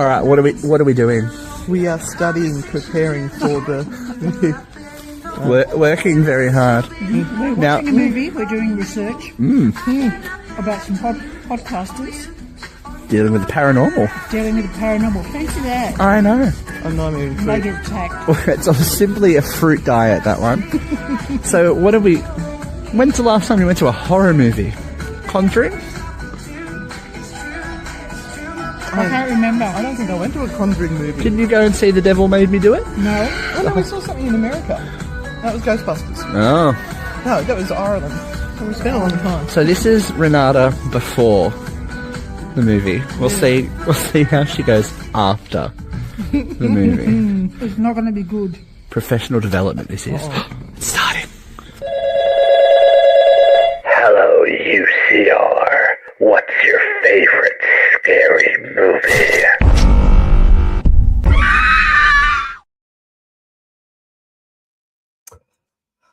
All right, what are we doing? We are preparing for the We're working very hard. We're watching a movie. We're doing research about some podcasters Dealing with the paranormal. dealing with the paranormal. Fancy that. I know. I'm not even They food. get attacked. It's simply a fruit diet, that one. So when's the last time you went to a horror movie? Conjuring? I can't remember. I don't think I went to a Conjuring movie. Didn't you go and see The Devil Made Me Do It? No. Oh no, we saw something in America. That was Ghostbusters. Oh. No, that was Ireland. It's been a long time. So this is Renata before the movie. We'll see how she goes after the movie. It's not going to be good. Professional development this is. It's starting. Hello, UCR. What's your favorite scary movie?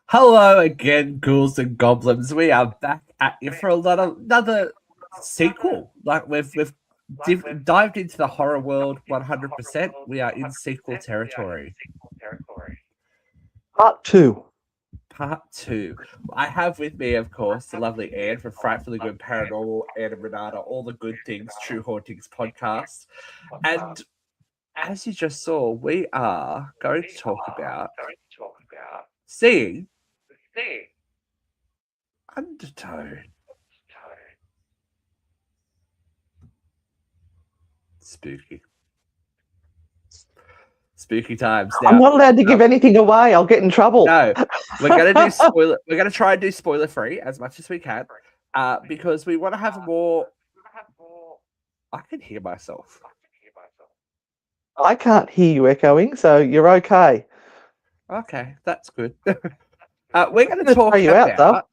Hello again, ghouls and goblins. We are back at you for another sequel. Like we've dived into the horror world 100%. We are in sequel territory. Part 2. Part 2. I have with me, of course, the lovely Anne from Frightfully Good Paranormal, Anne and Renata, all the good things, True Hauntings podcast. And as you just saw, we are going to talk about seeing undertone. Spooky times. Now, I'm not allowed to give anything away. I'll get in trouble. No, we're gonna do spoiler. We're gonna try and do spoiler free as much as we can, because we want to have more. I can hear myself. I can't hear you echoing, so you're okay. Okay, that's good. We're going to talk throw you out, about.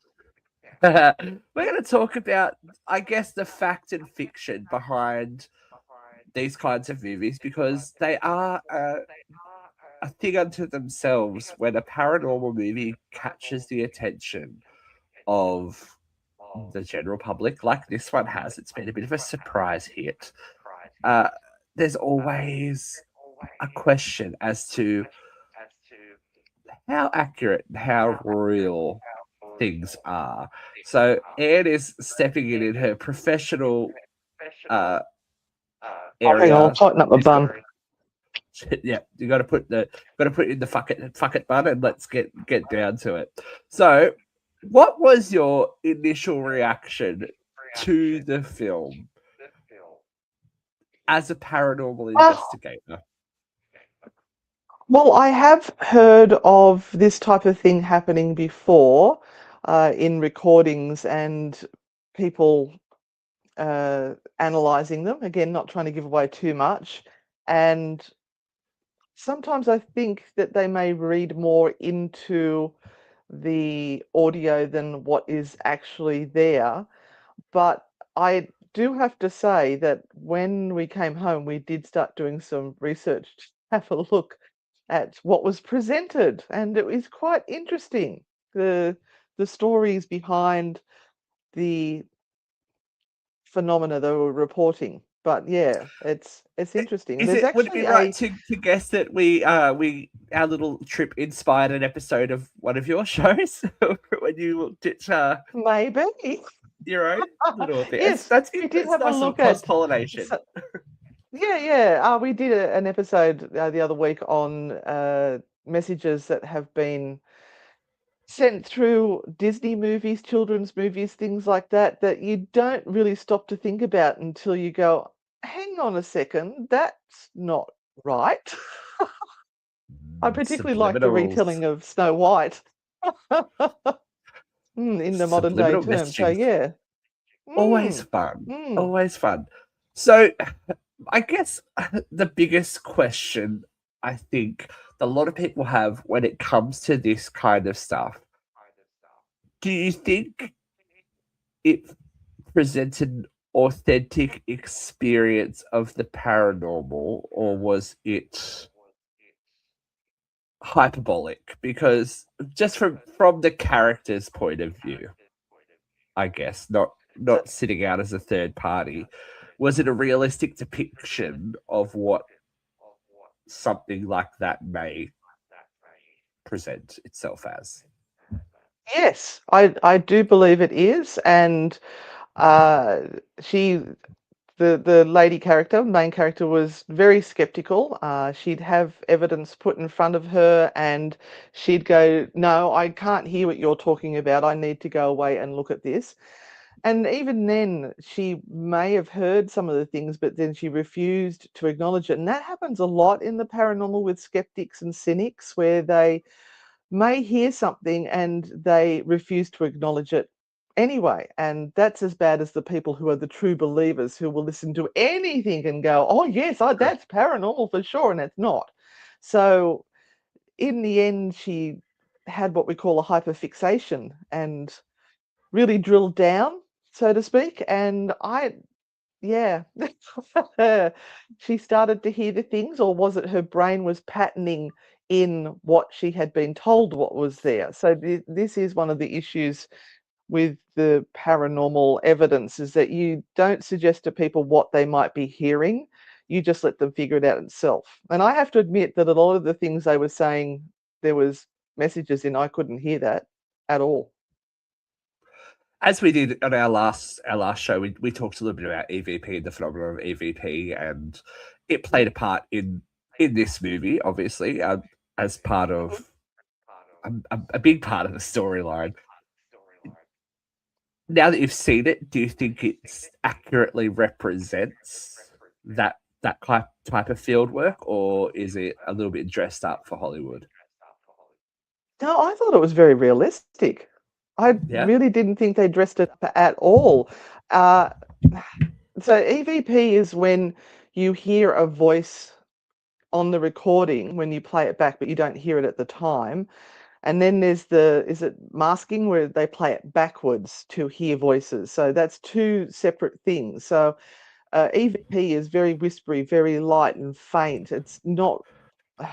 We're going to talk about, I guess, the fact and fiction behind these kinds of movies, because they are a thing unto themselves when a paranormal movie catches the attention of the general public, like this one has. It's been a bit of a surprise hit. There's always a question as to how accurate and how real things are. So Anne is stepping in her professional area. I'll tighten up my bun. Yeah, you got to put in the fuck it bun, and let's get down to it. So, what was your initial reaction to the film as a paranormal investigator? Well, I have heard of this type of thing happening before in recordings and people analysing them. Again, not trying to give away too much. And sometimes I think that they may read more into the audio than what is actually there. But I do have to say that when we came home, we did start doing some research to have a look at what was presented, and it was quite interesting, the stories behind the phenomena they were reporting. But yeah, it's interesting. Would it be right to guess that we our little trip inspired an episode of one of your shows when you looked at maybe your own little bit? Yes, we did have a look at cross-pollination. Yeah. We did an episode the other week on messages that have been sent through Disney movies, children's movies, things like that, that you don't really stop to think about until you go, hang on a second, that's not right. I particularly like the retelling of Snow White in the modern day term. So yeah. Always fun. Always fun. So I guess the biggest question I think a lot of people have when it comes to this kind of stuff, do you think it presents an authentic experience of the paranormal, or was it hyperbolic? Because just from the character's point of view, I guess, not sitting out as a third party, was it a realistic depiction of what something like that may present itself as? Yes, I do believe it is, and she the lady character, main character, was very skeptical. She'd have evidence put in front of her, and she'd go, "No, I can't hear what you're talking about. I need to go away and look at this." And even then, she may have heard some of the things, but then she refused to acknowledge it. And that happens a lot in the paranormal with skeptics and cynics, where they may hear something and they refuse to acknowledge it anyway. And that's as bad as the people who are the true believers, who will listen to anything and go, "Oh, yes, that's paranormal for sure," and it's not. So in the end, she had what we call a hyperfixation and really drilled down, so to speak. And yeah, she started to hear the things, or was it her brain was patterning in what she had been told what was there? So this is one of the issues with the paranormal evidence, is that you don't suggest to people what they might be hearing. You just let them figure it out itself. And I have to admit that a lot of the things they were saying, there was messages in, I couldn't hear that at all. As we did on our last show, we talked a little bit about EVP and the phenomenon of EVP, and it played a part in this movie, obviously, as part of a big part of the storyline. Now that you've seen it, do you think it accurately represents that type of field work, or is it a little bit dressed up for Hollywood? No, I thought it was very realistic. I Yeah. really didn't think they dressed it up at all. Uh, so EVP is when you hear a voice on the recording when you play it back, but you don't hear it at the time. And then there's is it masking, where they play it backwards to hear voices. So that's two separate things. So EVP is very whispery, very light and faint. It's not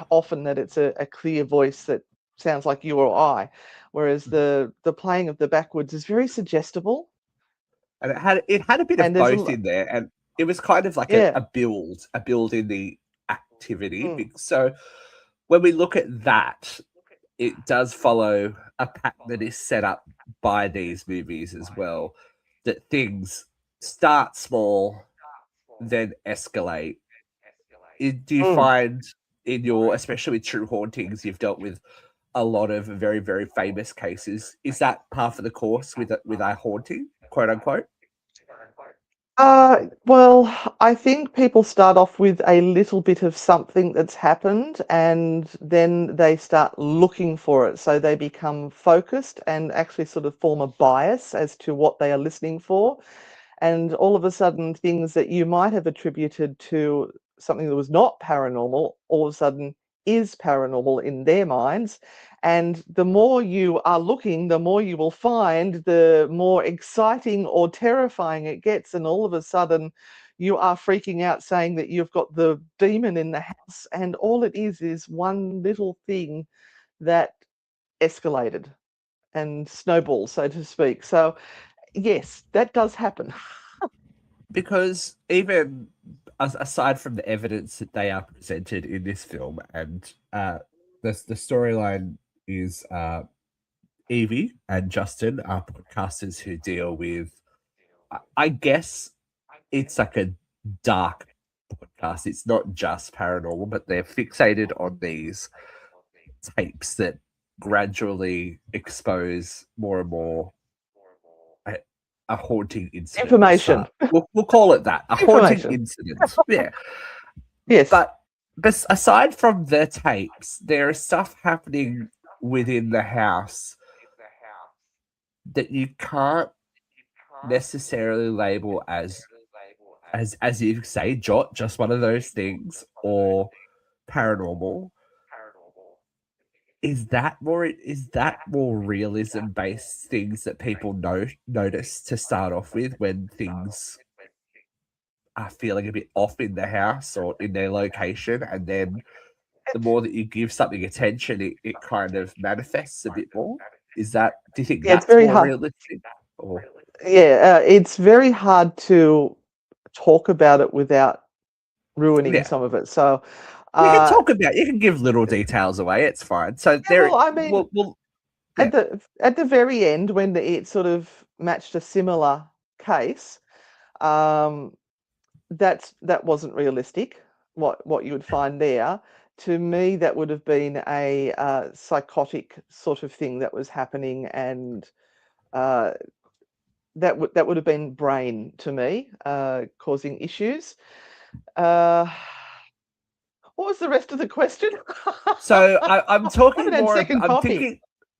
often that it's a clear voice that sounds like you or I, whereas the playing of the backwards is very suggestible. And it had a bit of And there's both in there, and it was kind of like yeah. a build in the activity. Mm. So when we look at that, it does follow a pattern that is set up by these movies as well, that things start small, then escalate. Do you find in your, especially with true hauntings, you've dealt with a lot of very, very famous cases? Is that par for the course with a haunting, quote unquote? Well, I think people start off with a little bit of something that's happened, and then they start looking for it. So they become focused and actually sort of form a bias as to what they are listening for. And all of a sudden, things that you might have attributed to something that was not paranormal, all of a sudden is paranormal in their minds. And the more you are looking, the more you will find, the more exciting or terrifying it gets. And all of a sudden, you are freaking out, saying that you've got the demon in the house. And all it is one little thing that escalated and snowballed, so to speak. So, yes, that does happen. Because even aside from the evidence that they are presented in this film, and the storyline is Evie and Justin are podcasters who deal with, I guess it's like a dark podcast. It's not just paranormal, but they're fixated on these tapes that gradually expose more and more a haunting incident. Information. We'll call it that. A haunting incident. Yeah. Yes. But aside from the tapes, there is stuff happening within the house that you can't necessarily label as you say, just one of those things, or paranormal. Is that more realism based things that people notice to start off with when things are feeling a bit off in the house or in their location, and then the more that you give something attention, it kind of manifests a bit more? Do you think that's it's very more hard. realistic? Or? Yeah, it's very hard to talk about it without ruining Yeah. some of it. So You can talk about. You can give little details away. It's fine. So there. well, I mean, We'll at the very end, when it sort of matched a similar case, that wasn't realistic. What you would find there, to me, that would have been a psychotic sort of thing that was happening, and that would have been brain to me, causing issues. What was the rest of the question? So I'm talking haven't had more. second I'm coffee. thinking.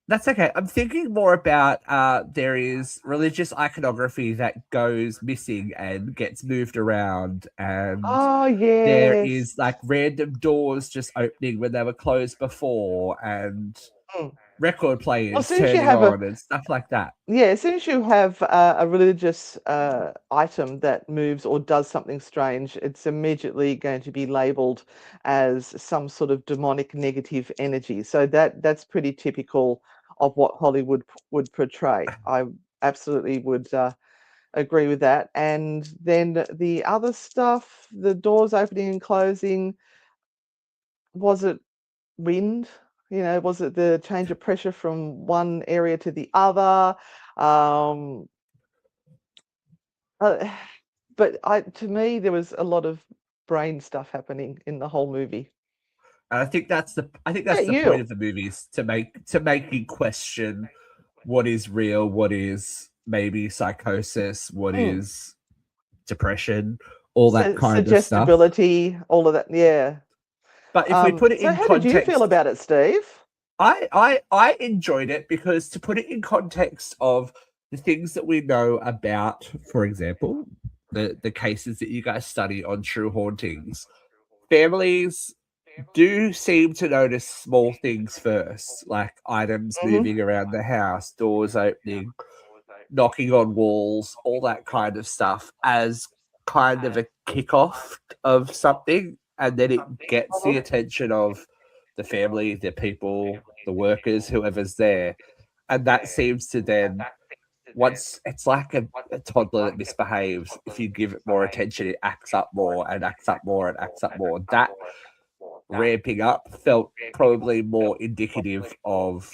That's okay. I'm thinking more about there is religious iconography that goes missing and gets moved around, and Oh there yes. is like random doors just opening when they were closed before, and Mm. record Well, as players soon as you turning have on and stuff like that. yeah, as soon as you have a religious item that moves or does something strange, it's immediately going to be labeled as some sort of demonic negative energy. So that's pretty typical of what Hollywood would portray. I absolutely would agree with that. And then the other stuff, the doors opening and closing, was it wind? Was it the change of pressure from one area to the other? Um, uh, but to me, there was a lot of brain stuff happening in the whole movie. And I think that's the Yeah, point you. of the movies to make you question what is real, what is maybe psychosis, what is depression, all that kind of stuff. Suggestibility, all of that. Yeah. But if we put it So in how did you feel context, about it, Steve? I enjoyed it because to put it in context of the things that we know about, for example, the cases that you guys study on true hauntings, families do seem to notice small things first, like items moving around the house, doors opening, knocking on walls, all that kind of stuff, as kind of a kickoff of something. And then it gets the attention of the family, the people, the workers, whoever's there. And that seems to then, once it's like a toddler that misbehaves, if you give it more attention, it acts up more and acts up more and acts up more. That ramping up felt probably more indicative of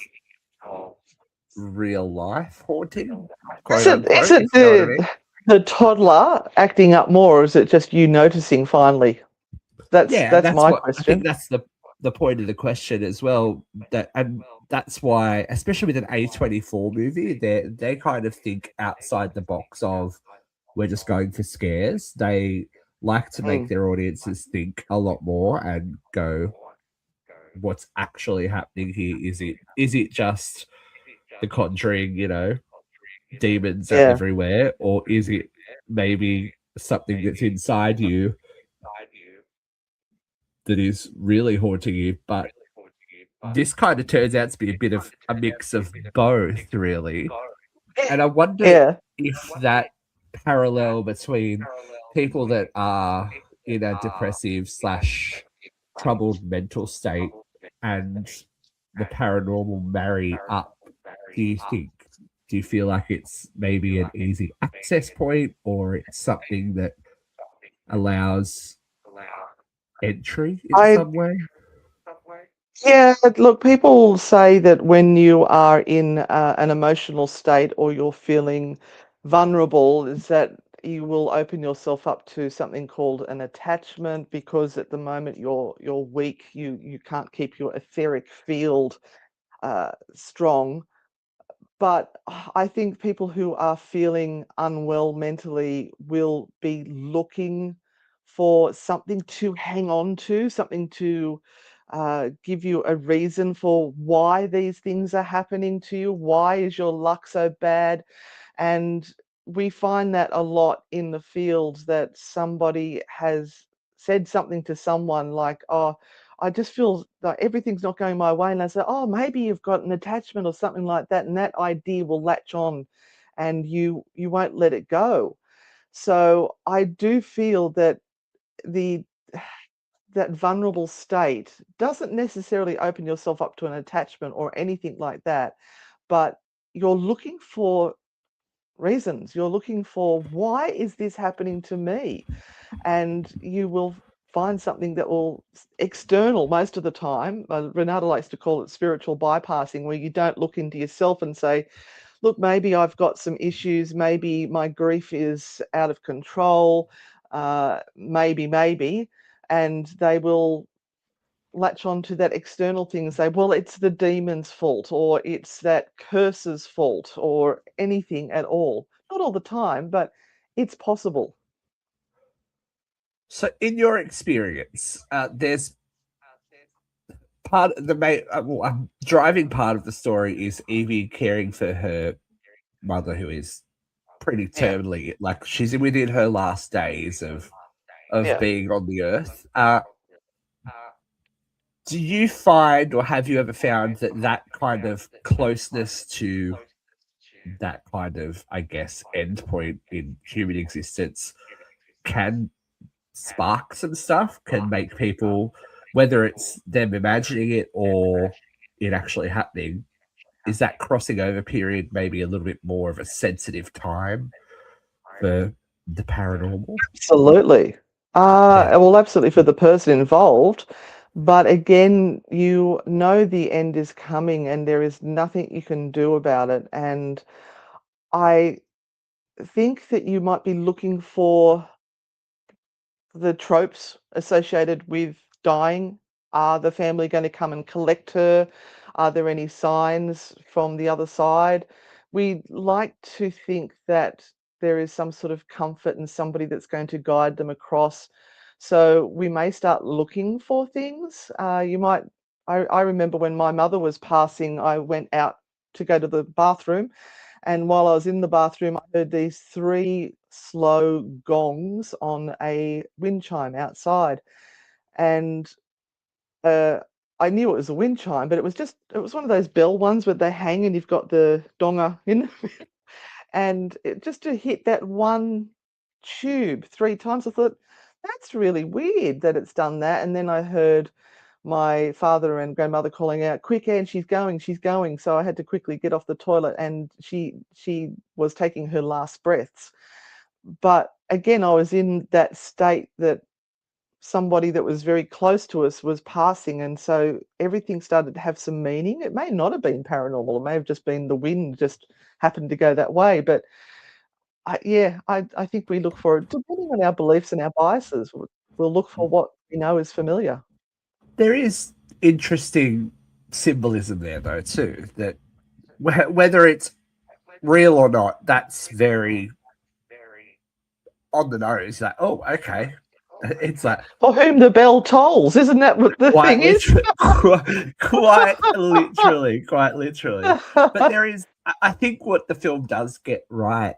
real life haunting, quote unquote. Is it If you know what I mean. the toddler acting up more, or is it just you noticing finally? That's my what question. I think that's the point of the question as well. And that's why, especially with an A24 movie, they kind of think outside the box of we're just going for scares. They like to make their audiences think a lot more and go, what's actually happening here? Is it just The Conjuring, demons are everywhere, or is it maybe something that's inside you that is really haunting you? But this kind of turns out to be a bit of a mix of both, really. And I wonder if that parallel between people that are in a depressive / troubled mental state and the paranormal marry up. Do you think? Do you feel like it's maybe an easy access point, or it's something that allows entry in some way? Yeah, look, people say that when you are in an emotional state or you're feeling vulnerable, is that you will open yourself up to something called an attachment, because at the moment you're weak, you can't keep your etheric field strong. But I think people who are feeling unwell mentally will be looking for something to hang on to, something to give you a reason for why these things are happening to you. Why is your luck so bad? And we find that a lot in the field, that somebody has said something to someone like, oh, I just feel like everything's not going my way. And I say, oh, maybe you've got an attachment or something like that. And that idea will latch on and you won't let it go. So I do feel that the that vulnerable state doesn't necessarily open yourself up to an attachment or anything like that, but you're looking for reasons. You're looking for, why is this happening to me? And you will find something that will external most of the time. Renata likes to call it spiritual bypassing, where you don't look into yourself and say, look, maybe I've got some issues, maybe my grief is out of control, maybe, and they will latch on to that external thing and say, well, it's the demon's fault, or it's that curse's fault, or anything at all. Not all the time, but it's possible. So, in your experience, there's part of the main driving part of the story is Evie caring for her mother, who is pretty terminally, like, she's within her last days of being on the earth. Do you find, or have you ever found, that kind of closeness to that kind of, I guess, end point in human existence can spark some stuff, can make people, whether it's them imagining it or it actually happening, is that crossing over period maybe a little bit more of a sensitive time for the paranormal? Absolutely. Well, absolutely for the person involved. But again, you know the end is coming and there is nothing you can do about it. And I think that you might be looking for the tropes associated with dying. Are the family going to come and collect her? Are there any signs from the other side? We like to think that there is some sort of comfort and somebody that's going to guide them across. So we may start looking for things. I remember when my mother was passing, I went out to go to the bathroom. And while I was in the bathroom, I heard these 3 slow gongs on a wind chime outside. And I knew it was a wind chime, but it was one of those bell ones where they hang and you've got the donger in. And just to hit that one tube 3 times, I thought, that's really weird that it's done that. And then I heard my father and grandmother calling out, quick, Anne, she's going. So I had to quickly get off the toilet, and she was taking her last breaths. But again, I was in that state that somebody that was very close to us was passing, and so everything started to have some meaning. It may not have been paranormal, it may have just been the wind just happened to go that way, but I think we look for it, depending on our beliefs and our biases, we'll look for what we know is familiar. There is interesting symbolism there, though, too, that whether it's real or not, that's very on the nose. Like, oh, okay. It's like, for whom the bell tolls, isn't that what the thing is? quite literally. But there is, I think what the film does get right,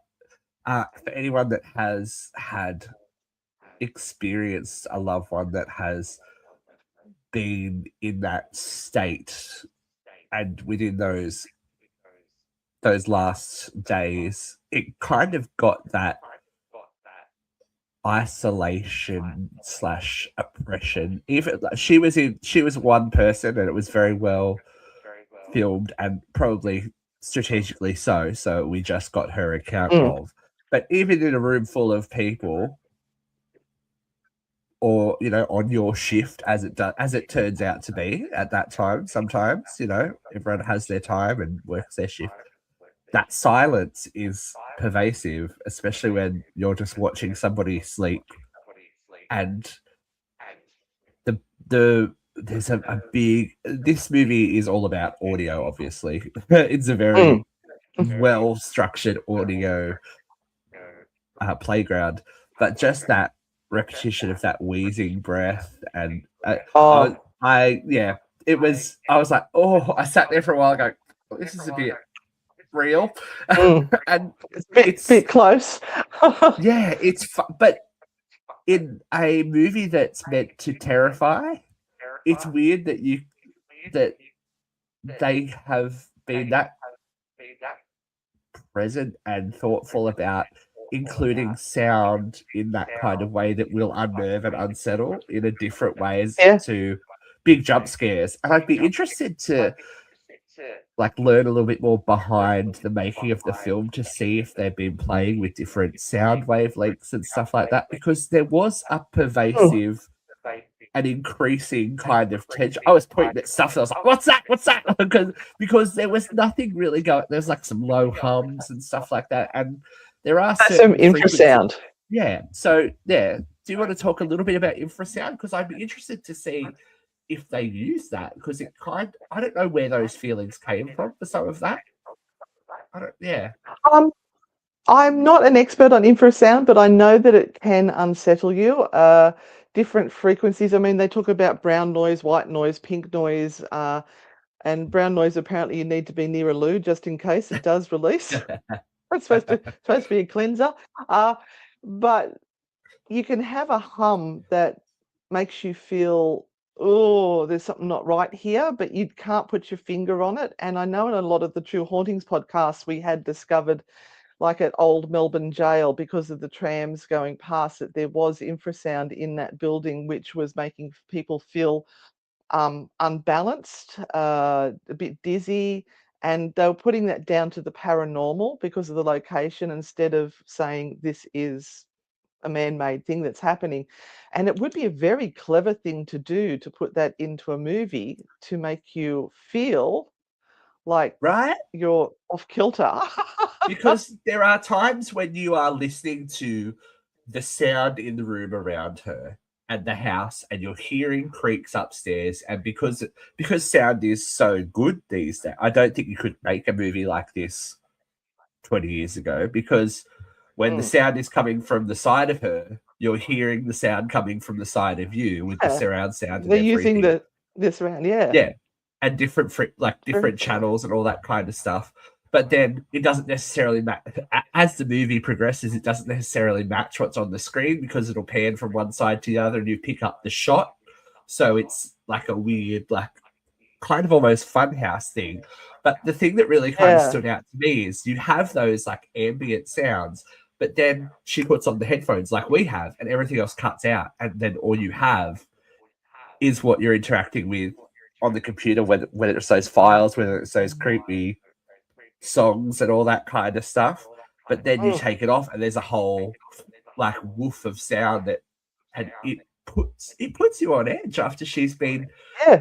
for anyone that has had experienced a loved one that has been in that state, and within those last days, it kind of got that isolation / oppression. Even she was one person, and it was very well filmed and probably strategically so we just got her account of. But even in a room full of people, or on your shift, as it turns out to be at that time, sometimes everyone has their time and works their shift, that silence is pervasive, especially when you're just watching somebody sleep. And there's a big, this movie is all about audio, obviously. It's a very well structured audio playground, but just that repetition of that wheezing breath, and I was like, oh, I sat there for a while going, oh, this is a bit real. And it's a bit close. Yeah, it's but in a movie that's meant to terrify, it's weird that they have been that present and thoughtful about including sound in that kind of way that will unnerve and unsettle in a different ways to big jump scares. And I'd be interested to like learn a little bit more behind the making of the film to see if they've been playing with different sound wavelengths and stuff like that, because there was a pervasive and increasing kind of tension. I was pointing at stuff and I was like, what's that? What's that? because there was nothing really going. There's like some low hums and stuff like that. And there are That's some certain frequencies. infrasound. Yeah. So yeah. Do you want to talk a little bit about infrasound? Because I'd be interested to see if they use that, because I don't know where those feelings came from for some of that. I'm not an expert on infrasound, but I know that it can unsettle you. Different frequencies. I mean, they talk about brown noise, white noise, pink noise, and brown noise. Apparently, you need to be near a loo just in case it does release. It's supposed to be a cleanser. But you can have a hum that makes you feel, oh, there's something not right here, but you can't put your finger on it. And I know in a lot of the True Hauntings podcasts, we had discovered, like at old Melbourne jail, because of the trams going past, that there was infrasound in that building, which was making people feel unbalanced, a bit dizzy. And they were putting that down to the paranormal because of the location, instead of saying this is a man-made thing that's happening. And it would be a very clever thing to do, to put that into a movie to make you feel like Right? you're off kilter. Because there are times when you are listening to the sound in the room around her and the house, and you're hearing creaks upstairs, and because sound is so good these days, I don't think you could make a movie like this 20 years ago, because when the sound is coming from the side of her, you're hearing the sound coming from the side of you with the surround sound. They're and using everything. the surround, yeah. Yeah, and different different channels and all that kind of stuff. But then it doesn't necessarily match. As the movie progresses, it doesn't necessarily match what's on the screen, because it'll pan from one side to the other and you pick up the shot. So it's like a weird, like kind of almost funhouse thing. But the thing that really kind of stood out to me is you have those like ambient sounds, but then she puts on the headphones like we have, and everything else cuts out. And then all you have is what you're interacting with on the computer, whether it's those files, whether it's those creepy songs and all that kind of stuff. But then you take it off and there's a whole like woof of sound that, and it puts you on edge after she's been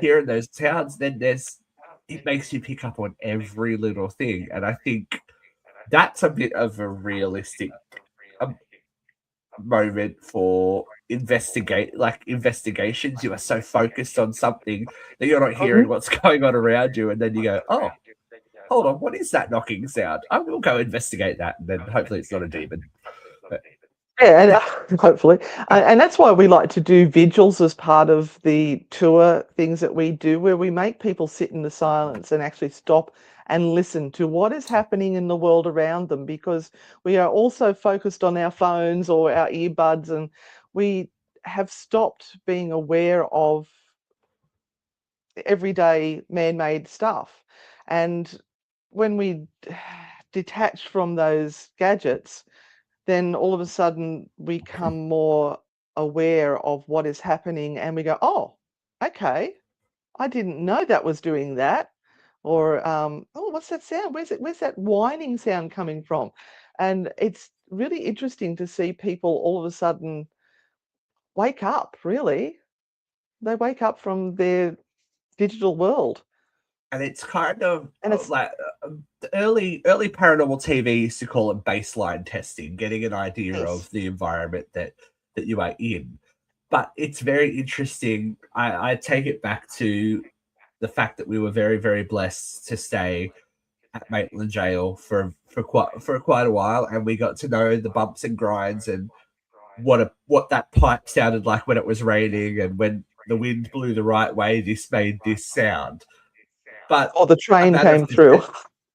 hearing those sounds. Then it makes you pick up on every little thing. And I think that's a bit of a realistic moment for investigations. You are so focused on something that you're not hearing what's going on around you, and then you go, oh, hold on, what is that knocking sound? I will go investigate that, and then hopefully it's not a demon. Yeah, and hopefully. And that's why we like to do vigils as part of the tour things that we do, where we make people sit in the silence and actually stop and listen to what is happening in the world around them, because we are also focused on our phones or our earbuds, and we have stopped being aware of everyday man-made stuff. And when we detach from those gadgets, then all of a sudden we become more aware of what is happening, and we go, oh, okay, I didn't know that was doing that. Or, oh, what's that sound? Where's that whining sound coming from? And it's really interesting to see people all of a sudden wake up, really. They wake up from their digital world. And it's kind of And it's like the early paranormal TV used to call it baseline testing, getting an idea of the environment that you are in. But it's very interesting. I take it back to the fact that we were very, very blessed to stay at Maitland Jail for quite a while, and we got to know the bumps and grinds and what that pipe sounded like when it was raining, and when the wind blew the right way, this made this sound. But the train came through.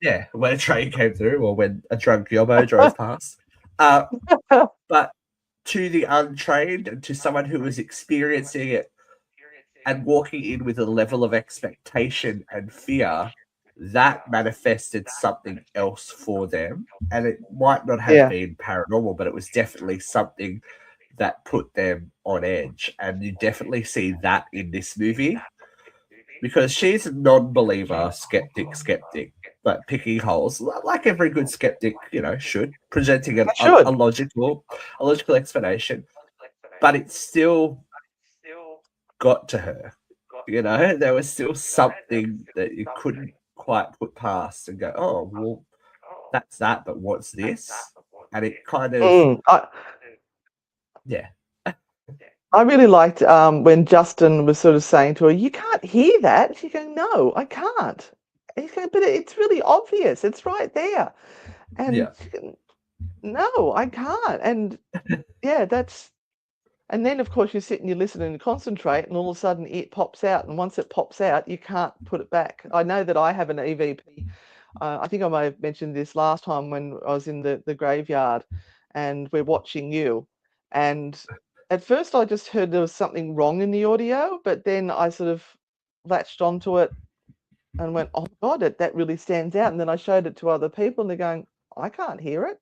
Yeah, when a train came through, or when a drunk yobbo drove past. But to the untrained, and to someone who was experiencing it and walking in with a level of expectation and fear, that manifested something else for them. And it might not have been paranormal, but it was definitely something that put them on edge. And you definitely see that in this movie, because she's a non-believer, skeptic, but picking holes like every good skeptic, should, presenting I should. a logical explanation, but it still got to her. There was still something that you couldn't quite put past and go, oh, well, that's that, but what's this? And it kind of, yeah. I really liked when Justin was sort of saying to her, "You can't hear that." She's going, "No, I can't." And he's going, "But it's really obvious. It's right there." And Yeah. she's going, "No, I can't." And yeah, and then of course you sit and you listen and you concentrate, and all of a sudden it pops out. And once it pops out, you can't put it back. I know that I have an EVP. I think I may have mentioned this last time when I was in the graveyard, and we're watching you. And at first I just heard there was something wrong in the audio, but then I sort of latched onto it and went, "Oh God, that really stands out." And then I showed it to other people, and they're going, "I can't hear it."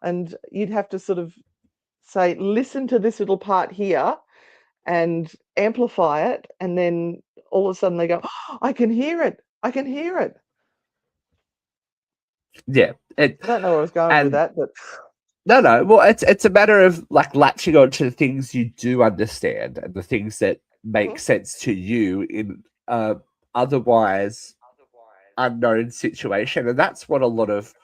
And you'd have to sort of say, "Listen to this little part here," and amplify it, and then all of a sudden they go, "Oh, I can hear it. I can hear it." Yeah. I don't know where I was going with that, but no. Well, it's a matter of like latching on to the things you do understand and the things that make sense to you in otherwise unknown situation, and that's what a lot of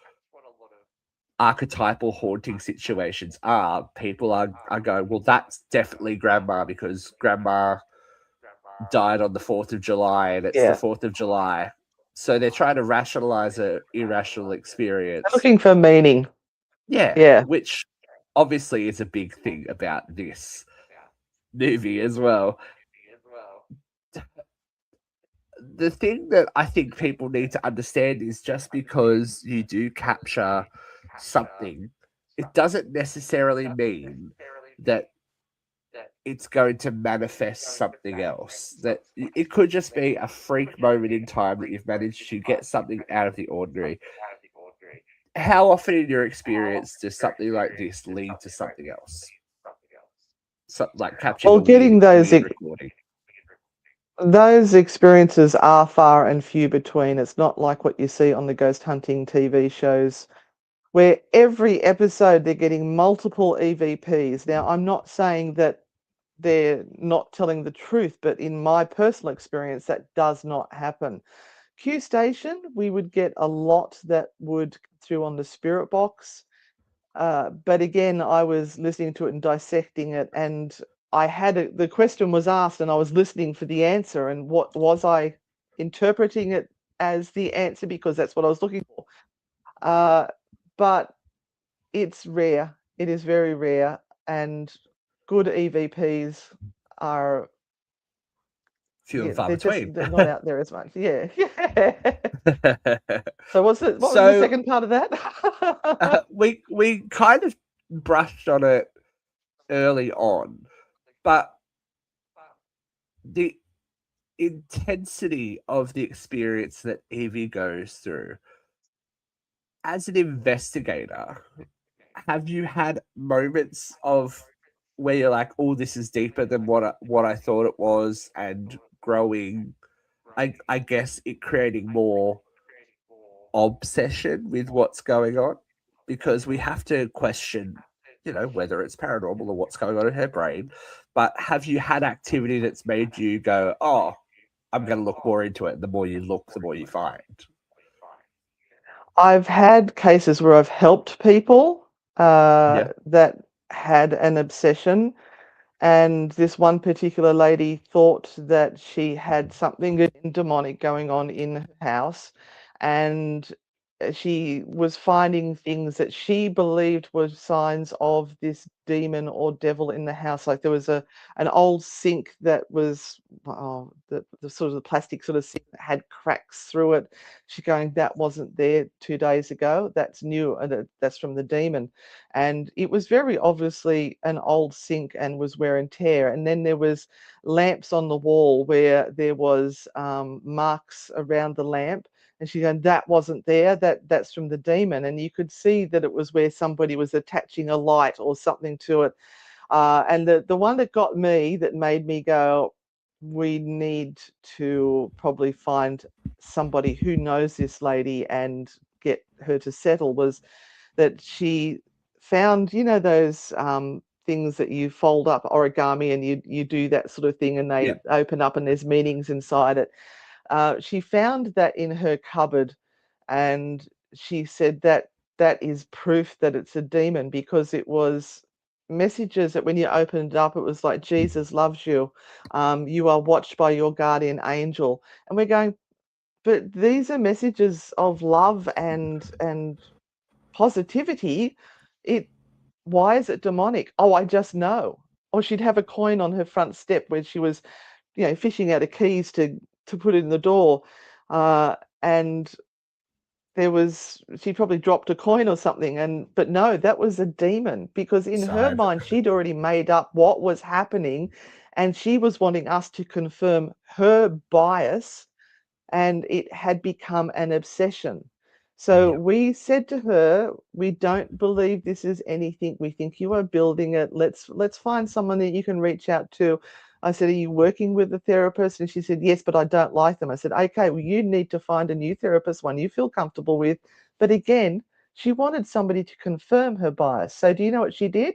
archetypal haunting situations are. People are going, well, that's definitely grandma because grandma died on the 4th of July and it's the 4th of July. So they're trying to rationalize an irrational experience. they're looking for meaning. Yeah. Which obviously is a big thing about this movie as well. The thing that I think people need to understand is just because you do capture something, it doesn't necessarily mean that it's going to manifest something else. That it could just be a freak moment in time that you've managed to get something out of the ordinary. How often in your experience does something like this lead to something else? Like capturing a getting weird recording. Those experiences are far and few between. It's not like what you see on the ghost hunting TV shows, where every episode they're getting multiple EVPs. Now, I'm not saying that they're not telling the truth, but in my personal experience, that does not happen. Q Station, we would get a lot that would come through on the spirit box. But again, I was listening to it and dissecting it, and the question was asked, and I was listening for the answer. And what was I interpreting it as the answer, because that's what I was looking for. But it's rare. It is very rare, and good EVPs are few and far between. They're not out there as much. Yeah. So what was the second part of that? We kind of brushed on it early on, but the intensity of the experience that Evie goes through as an investigator, have you had moments of where you're like, oh, this is deeper than what I thought it was, and growing, I guess it creating more obsession with what's going on? Because we have to question, whether it's paranormal or what's going on in her brain. But have you had activity that's made you go, oh, I'm going to look more into it? The more you look, the more you find. I've had cases where I've helped people that had an obsession, and this one particular lady thought that she had something demonic going on in her house, and she was finding things that she believed were signs of this demon or devil in the house. Like there was an old sink that was the sort of the plastic sort of sink that had cracks through it. She's going, that wasn't there 2 days ago. That's new, and that's from the demon. And it was very obviously an old sink and was wear and tear. And then there was lamps on the wall where there was marks around the lamp. And she's going, that wasn't there. That's from the demon. And you could see that it was where somebody was attaching a light or something to it. And the one that got me, that made me go, we need to probably find somebody who knows this lady and get her to settle, was that she found, those things that you fold up origami and you do that sort of thing and they open up and there's meanings inside it. She found that in her cupboard, and she said that that is proof that it's a demon, because it was messages that when you opened it up, it was like, Jesus loves you. You are watched by your guardian angel. And we're going, but these are messages of love and positivity. Why is it demonic? Oh, I just know. Or she'd have a coin on her front step where she was, fishing out of keys to put in the door, and she probably dropped a coin or something, but no, that was a demon, because in her mind she'd already made up what was happening, and she was wanting us to confirm her bias, and it had become an obsession. So we said to her, we don't believe this is anything. We think you are building it. Let's find someone that you can reach out to. I said, are you working with a therapist? And she said, yes, but I don't like them. I said, okay, well, you need to find a new therapist, one you feel comfortable with. But again, she wanted somebody to confirm her bias. So do you know what she did?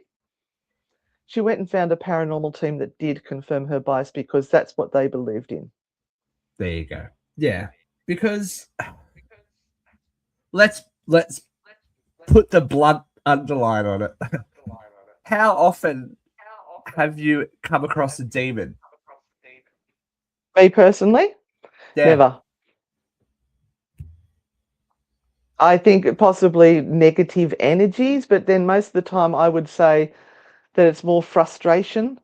She went and found a paranormal team that did confirm her bias, because that's what they believed in. There you go. Yeah, because let's put the blunt underline on it. How often have you come across a demon? Me personally, never. I think possibly negative energies, but then most of the time I would say that it's more frustration,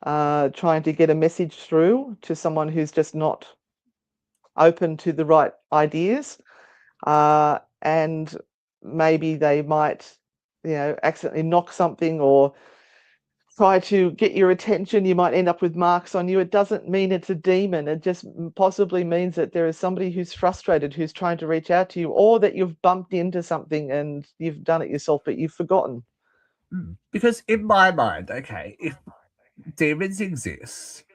trying to get a message through to someone who's just not open to the right ideas, and maybe they might, accidentally knock something or try to get your attention. You might end up with marks on you. It doesn't mean it's a demon. It just possibly means that there is somebody who's frustrated, who's trying to reach out to you, or that you've bumped into something and you've done it yourself, but you've forgotten. Because in my mind, okay, if demons exist,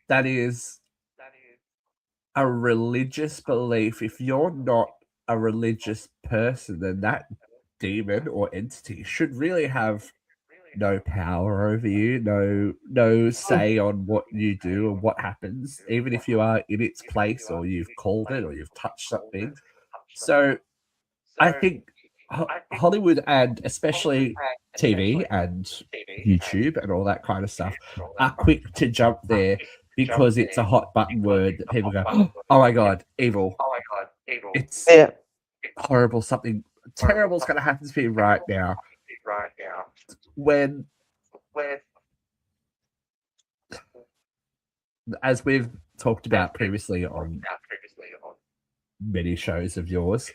that is a religious belief. If you're not a religious person, then that demon or entity should really have no power over you, no say on what you do and what happens, even if you are in its place or you've called it or you've touched something. So I think Hollywood, and especially TV and YouTube and all that kind of stuff, are quick to jump there because it's a hot button word that people go, oh my God, evil. It's horrible. Something terrible is going to happen to me right now. When, as we've talked about previously on many shows of yours,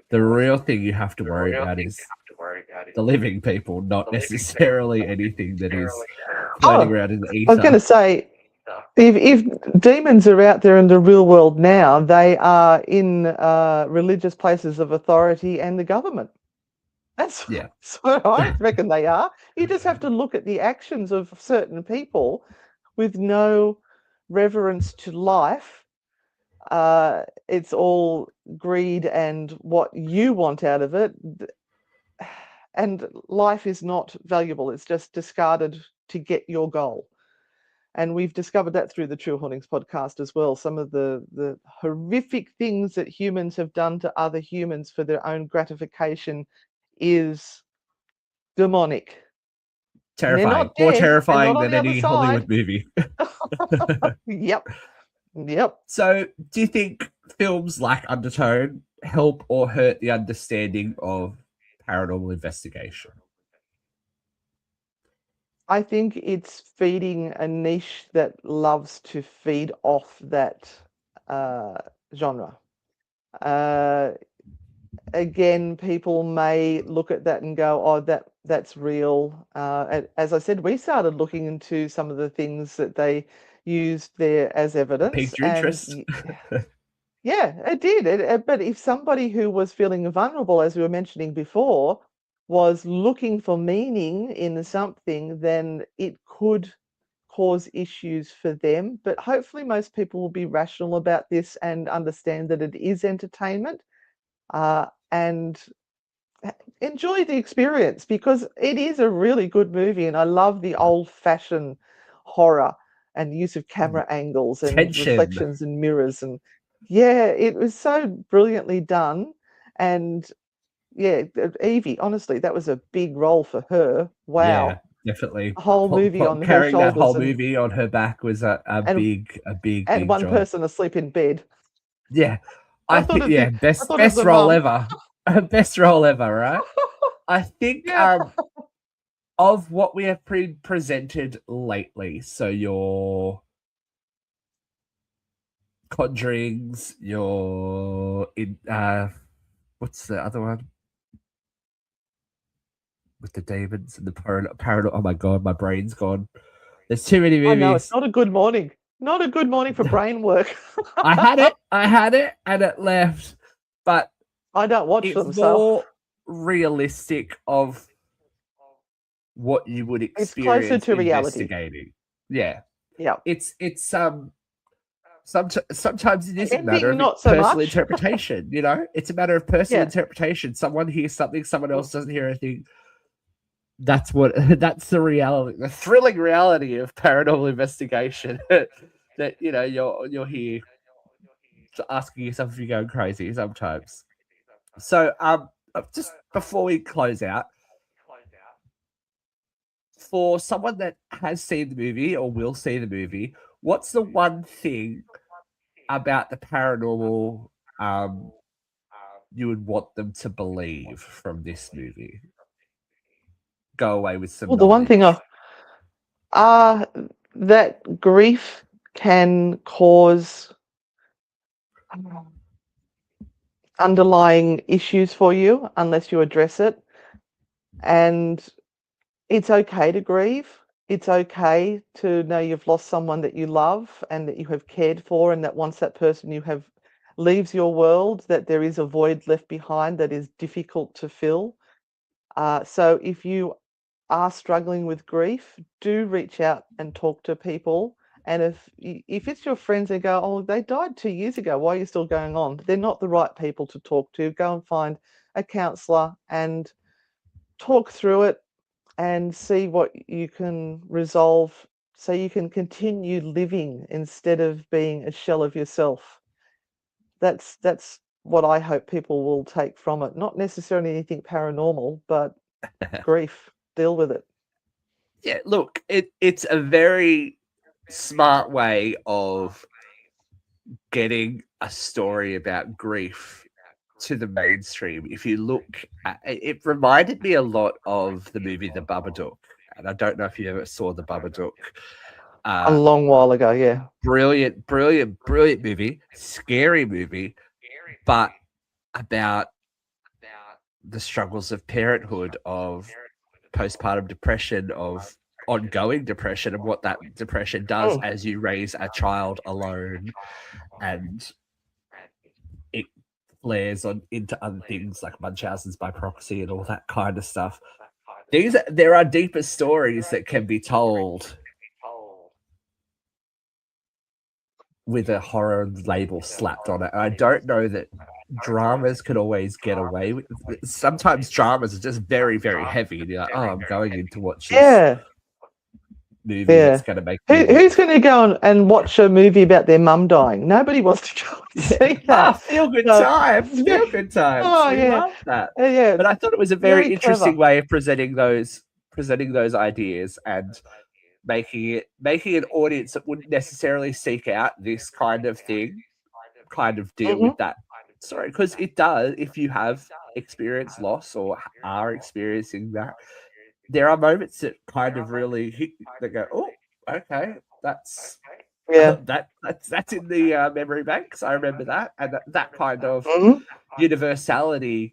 the real thing you have to worry about is the living people, not necessarily anything that is floating around in the ether. I was going to say, if demons are out there in the real world now, they are in religious places of authority and the government. That's what I reckon they are. You just have to look at the actions of certain people with no reverence to life. It's all greed and what you want out of it. And life is not valuable. It's just discarded to get your goal. And we've discovered that through the True Hauntings podcast as well. Some of the horrific things that humans have done to other humans for their own gratification is demonic. Terrifying. More terrifying than any Hollywood movie. Yep. So do you think films like Undertone help or hurt the understanding of paranormal investigation? I think it's feeding a niche that loves to feed off that genre. Again, people may look at that and go, oh, that's real. As I said, we started looking into some of the things that they used there as evidence. Piqued your interest. Yeah, it did. But if somebody who was feeling vulnerable, as we were mentioning before, was looking for meaning in something, then it could cause issues for them. But hopefully most people will be rational about this and understand that it is entertainment, and enjoy the experience, because it is a really good movie, and I love the old-fashioned horror and use of camera angles and Tension. reflections and mirrors, and yeah, it was so brilliantly done. And yeah, Evie, honestly, that was a big role for her. Wow. Yeah, definitely. A whole movie on her Carrying that whole shoulders, movie on her back was a and big one job. person asleep in bed. Yeah, I I thought think it was best the role mum. ever, best role ever, right? I think Yeah. of what we have presented lately. So your Conjurings, your what's the other one with the demons and the paranormal? Oh my god, my brain's gone. There's too many I know, it's movies. not a good morning. Not a good morning for brain work. I had it, and it left. But I don't watch it's them, so more realistic of what you would it's closer experience to reality. investigating. Yeah, Yeah. it's sometimes it is a Ending, matter of not so personal much. interpretation. You know, it's a matter of personal Yeah. interpretation. Someone hears something, someone else doesn't hear anything. That's the reality, the thrilling reality of paranormal investigation. That you're here asking yourself if you're going crazy sometimes. So just before we close out, for someone that has seen the movie or will see the movie, what's the one thing about the paranormal you would want them to believe from this movie? Go away with some Well, the one thing knowledge. that grief can cause underlying issues for you unless you address it. And it's okay to grieve. It's okay to know you've lost someone that you love and that you have cared for, and that once that person you have leaves your world, that there is a void left behind that is difficult to fill. So if you are struggling with grief, do reach out and talk to people. And if it's your friends and go, oh, they died 2 years ago, why are you still going on? They're not the right people to talk to. Go and find a counsellor and talk through it and see what you can resolve, so you can continue living instead of being a shell of yourself. That's what I hope people will take from it. Not necessarily anything paranormal, but grief. Deal with it. Yeah, look, it's a very smart way of getting a story about grief to the mainstream. If you look at it, reminded me a lot of the movie The Babadook, and I don't know if you ever saw The Babadook. A long while ago, yeah. Brilliant movie, scary movie, but about the struggles of parenthood, of postpartum depression, of ongoing depression, and what that depression does as you raise a child alone, and it flares on into other things like Munchausen's by proxy and all that kind of stuff. There are deeper stories that can be told with a horror label slapped on it. And I don't know that dramas could always get away with. Sometimes dramas are just very, very heavy. And you're like, oh, I'm going in to watch this movie that's going to make me who's going to go and watch a movie about their mum dying? Nobody wants to go and see that. Feel good times. Feel good times. Oh, we yeah. love that. Yeah. But I thought it was a very interesting clever way of presenting those ideas and making an audience that wouldn't necessarily seek out this kind of thing, kind of deal with that. Sorry, because it does. If you have experienced loss or are experiencing that, there are moments that kind of really hit. They go, oh, okay, that's that's in the memory banks. I remember that, and that kind of universality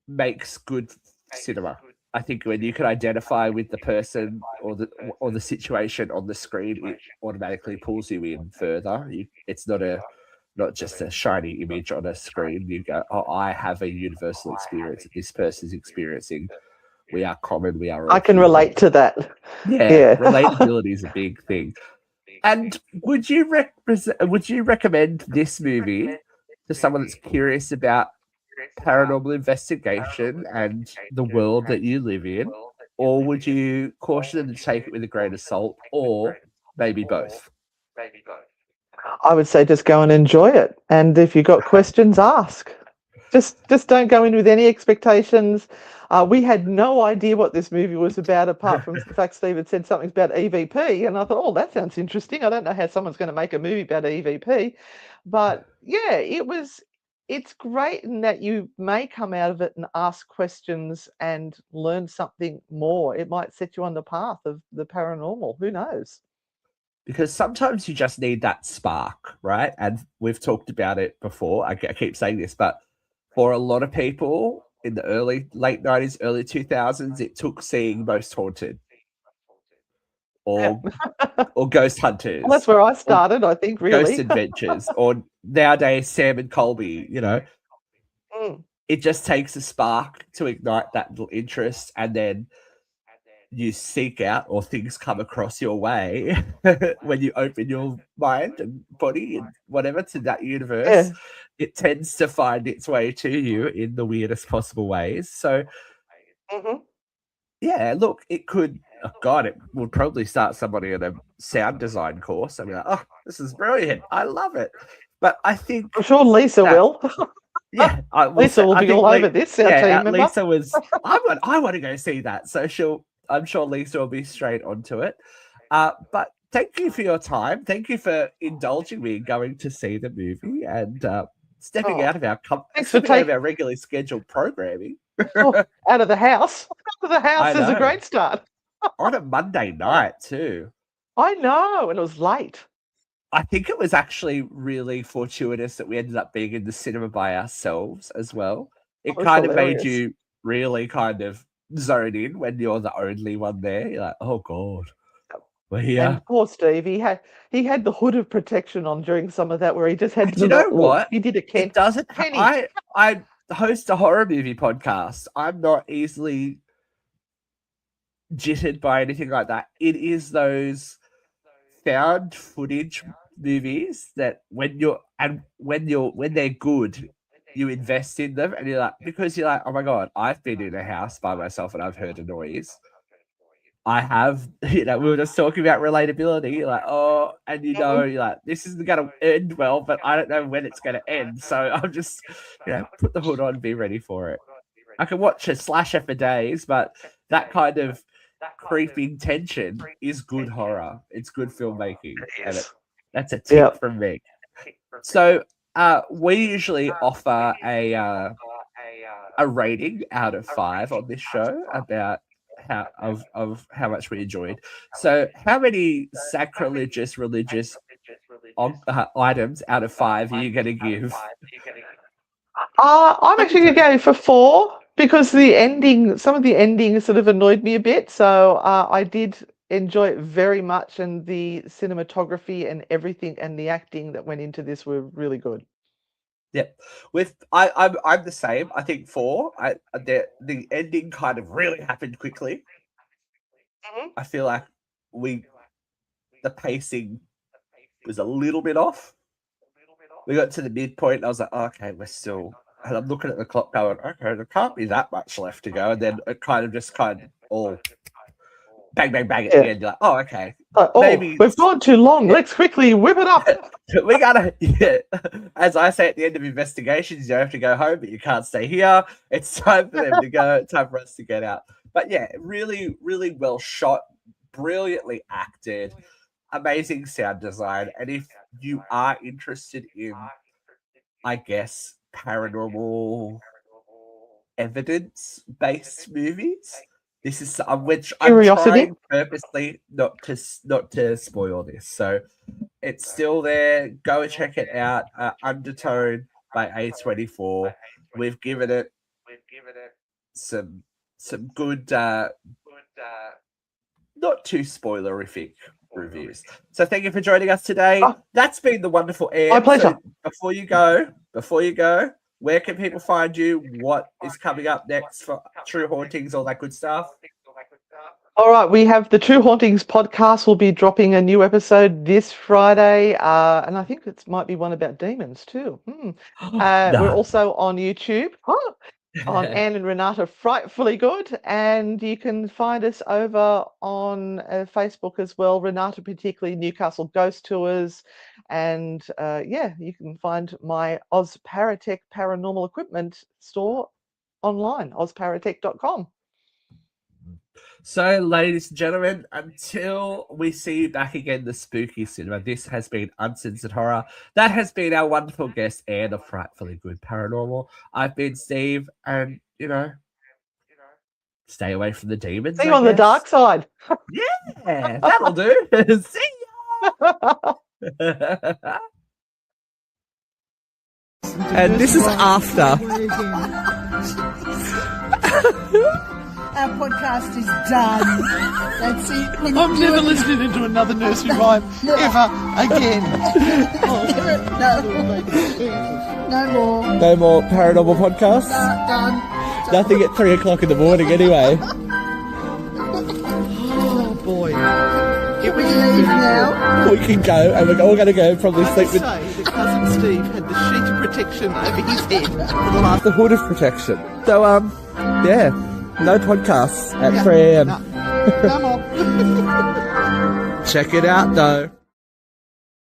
makes good cinema. I think when you can identify with the person or the situation on the screen, it automatically pulls you in further. It's not just a shiny image on a screen. You go, oh, I have a universal experience that this person's experiencing. we are common. We are all I can human. relate to that. Yeah, relatability is a big thing. And would you recommend this movie to someone that's curious about paranormal investigation and the world that you live in, or would you caution them to take it with a grain of salt, or maybe both? I would say just go and enjoy it. And if you've got questions, ask. Just don't go in with any expectations. We had no idea what this movie was about, apart from the fact Steve had said something about EVP, and I thought, oh, that sounds interesting. I don't know how someone's going to make a movie about EVP, but yeah, it's great in that you may come out of it and ask questions and learn something more. It might set you on the path of the paranormal. Who knows? Because sometimes you just need that spark, right? And we've talked about it before. I keep saying this, but for a lot of people in the late 90s, early 2000s, it took seeing Most Haunted or Ghost Hunters. Well, that's where I started, I think, really. Ghost Adventures, or nowadays Sam and Colby, It just takes a spark to ignite that little interest, and then you seek out, or things come across your way when you open your mind and body and whatever to that universe. Yeah. It tends to find its way to you in the weirdest possible ways. So yeah, look, it could, oh God, it would probably start somebody in a sound design course. I mean, like, oh, this is brilliant. I love it. But I think I'm sure Lisa will. Yeah, Lisa will be all over this. Our team member. Lisa was. I want to go see that. So I'm sure Lisa will be straight onto it. But thank you for your time. Thank you for indulging me in going to see the movie and stepping out of our regularly scheduled programming. Out of the house. Out of the house is a great start. On a Monday night too. I know, and it was late. I think it was actually really fortuitous that we ended up being in the cinema by ourselves as well. It kind of made you really kind of zone in when you're the only one there. You're like, oh God, we're here. And poor Steve, he had the hood of protection on during some of that, where he just had to. You know what? He did a It doesn't. I host a horror movie podcast. I'm not easily jittered by anything like that. It is those found footage movies that when they're good, you invest in them, and you're like, oh my God, I've been in a house by myself and I've heard a noise. I have, we were just talking about relatability. You're like, oh, and you're like, this isn't going to end well, but I don't know when it's going to end. So I'm just, put the hood on, be ready for it. I can watch a slasher for days, but that kind of creeping tension is good horror. It's good filmmaking. And that's a tip from me. So we usually offer a rating out of 5 on this show about how much we enjoyed. So how many sacrilegious religious items out of 5 are you going to give? I'm actually going to go for 4 because some of the ending sort of annoyed me a bit. So I did enjoy it very much, and the cinematography and everything and the acting that went into this were really good. Yep, I'm the same. I think 4. The ending kind of really happened quickly. I feel like the pacing was a little bit off. We got to the midpoint, and I was like, oh, okay, we're still. And I'm looking at the clock, going, okay, there can't be that much left to go. And then it kind of all bang, bang, bang at the end. You're like, oh, okay. Maybe we've gone too long. Let's quickly whip it up. We gotta, as I say at the end of investigations, you have to go home, but you can't stay here. It's time for them to go. It's time for us to get out. But yeah, really, really well shot, brilliantly acted, amazing sound design. And if you are interested in, I guess, paranormal evidence-based movies, this is which I'm trying purposely not to spoil this. So it's still there. Go and check it out. Undertone by A24. We've given it some good, not too spoilerific reviews. So thank you for joining us today. That's been the wonderful air. My pleasure. So before you go, where can people find you? What is coming up next for True Hauntings, all that good stuff? All right, we have the True Hauntings podcast. Will be dropping a new episode this Friday, and I think it might be one about demons too. We're also on YouTube on Anne and Renata Frightfully Good, and you can find us over on Facebook as well. Renata, particularly Newcastle Ghost Tours, and you can find my Oz Paratech Paranormal Equipment store online, ozparatech.com. So, ladies and gentlemen, until we see you back again in the spooky cinema, this has been Uncensored Horror. That has been our wonderful guest, Anne of Frightfully Good Paranormal. I've been Steve, and, stay away from the demons. See you on the dark side. Yeah, that'll do. See ya! And this is after. Our podcast is done. That's it. I'm never listening into another nursery rhyme ever again. No more. No more paranormal podcasts? Done. Nothing at 3 o'clock in the morning anyway. Oh boy. Can we leave now? We can go, and we're all going to go probably sleep with Say that Cousin Steve had the sheet of protection over his head for the last. the hood of protection. So, no podcasts at 3 a.m. No more. Check it out, though.